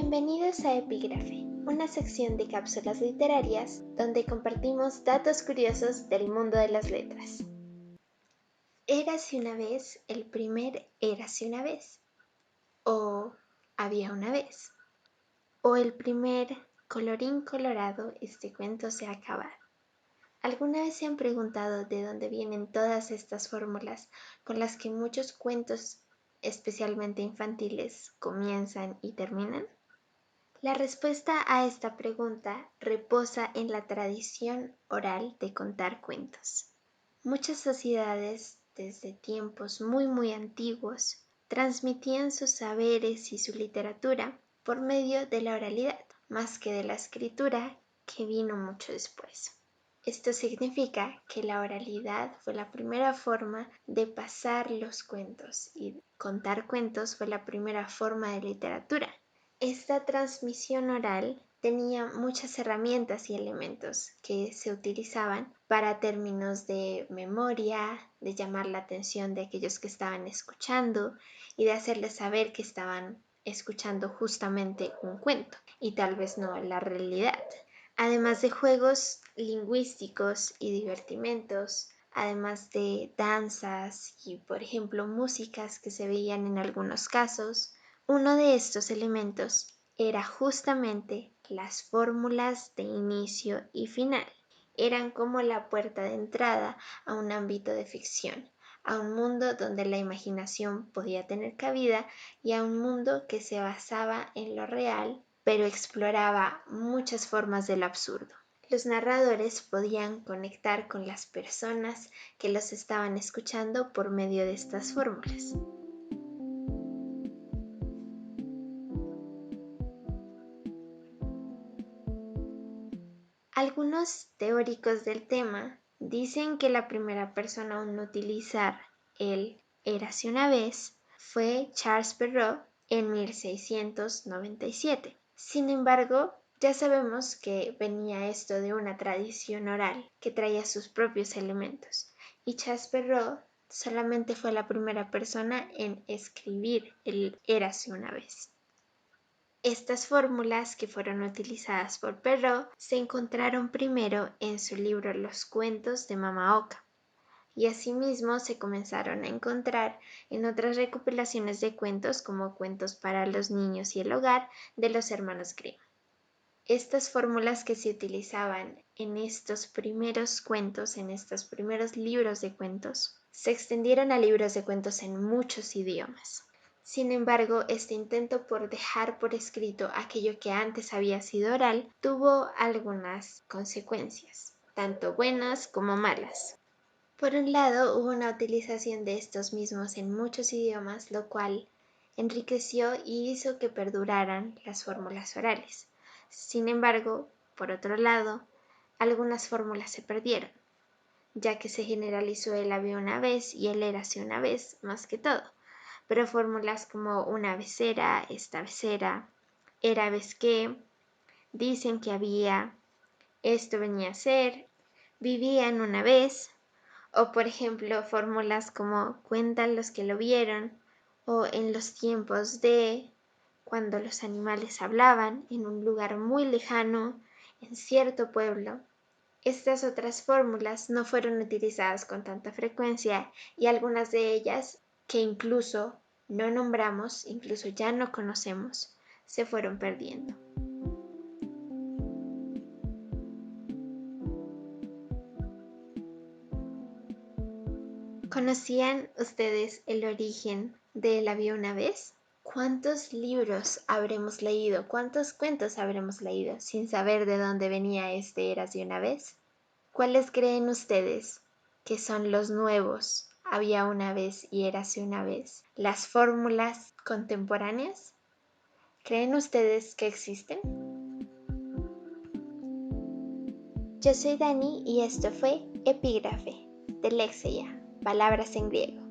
Bienvenidos a Epígrafe, una sección de cápsulas literarias donde compartimos datos curiosos del mundo de las letras. Érase una vez el primer Érase una vez, o Había una vez, o el primer Colorín colorado, este cuento se ha acabado. ¿Alguna vez se han preguntado de dónde vienen todas estas fórmulas con las que muchos cuentos, especialmente infantiles, comienzan y terminan? La respuesta a esta pregunta reposa en la tradición oral de contar cuentos. Muchas sociedades, desde tiempos muy antiguos, transmitían sus saberes y su literatura por medio de la oralidad, más que de la escritura, que vino mucho después. Esto significa que la oralidad fue la primera forma de pasar los cuentos y contar cuentos fue la primera forma de literatura. Esta transmisión oral tenía muchas herramientas y elementos que se utilizaban para términos de memoria, de llamar la atención de aquellos que estaban escuchando y de hacerles saber que estaban escuchando justamente un cuento y tal vez no la realidad. Además de juegos lingüísticos y divertimentos, además de danzas y, por ejemplo, músicas que se veían en algunos casos, uno de estos elementos era justamente las fórmulas de inicio y final. Eran como la puerta de entrada a un ámbito de ficción, a un mundo donde la imaginación podía tener cabida y a un mundo que se basaba en lo real, pero exploraba muchas formas del absurdo. Los narradores podían conectar con las personas que los estaban escuchando por medio de estas fórmulas. Algunos teóricos del tema dicen que la primera persona en utilizar el Érase una vez fue Charles Perrault en 1697. Sin embargo, ya sabemos que venía esto de una tradición oral que traía sus propios elementos, y Charles Perrault solamente fue la primera persona en escribir el Érase una vez. Estas fórmulas que fueron utilizadas por Perrault se encontraron primero en su libro Los cuentos de Mama Oca, y asimismo se comenzaron a encontrar en otras recopilaciones de cuentos como Cuentos para los niños y el hogar de los hermanos Grimm. Estas fórmulas que se utilizaban en estos primeros cuentos, en estos primeros libros de cuentos, se extendieron a libros de cuentos en muchos idiomas. Sin embargo, este intento por dejar por escrito aquello que antes había sido oral tuvo algunas consecuencias, tanto buenas como malas. Por un lado, hubo una utilización de estos mismos en muchos idiomas, lo cual enriqueció y hizo que perduraran las fórmulas orales. Sin embargo, por otro lado, algunas fórmulas se perdieron, ya que se generalizó el había una vez y el érase una vez más que todo. Pero fórmulas como una vez era, esta vez era vez que, dicen que había, esto venía a ser, vivían una vez, o por ejemplo fórmulas como cuentan los que lo vieron, o en los tiempos de, cuando los animales hablaban en un lugar muy lejano, en cierto pueblo. Estas otras fórmulas no fueron utilizadas con tanta frecuencia y algunas de ellas, que incluso no nombramos, incluso ya no conocemos, se fueron perdiendo. ¿Conocían ustedes el origen de la había una vez? ¿Cuántos libros habremos leído? ¿Cuántos cuentos habremos leído sin saber de dónde venía este Érase una vez? ¿Cuáles creen ustedes que son los nuevos Había una vez y Érase una vez? ¿Las fórmulas contemporáneas? ¿Creen ustedes que existen? Yo soy Dani y esto fue Epígrafe, de Lexeia, palabras en griego.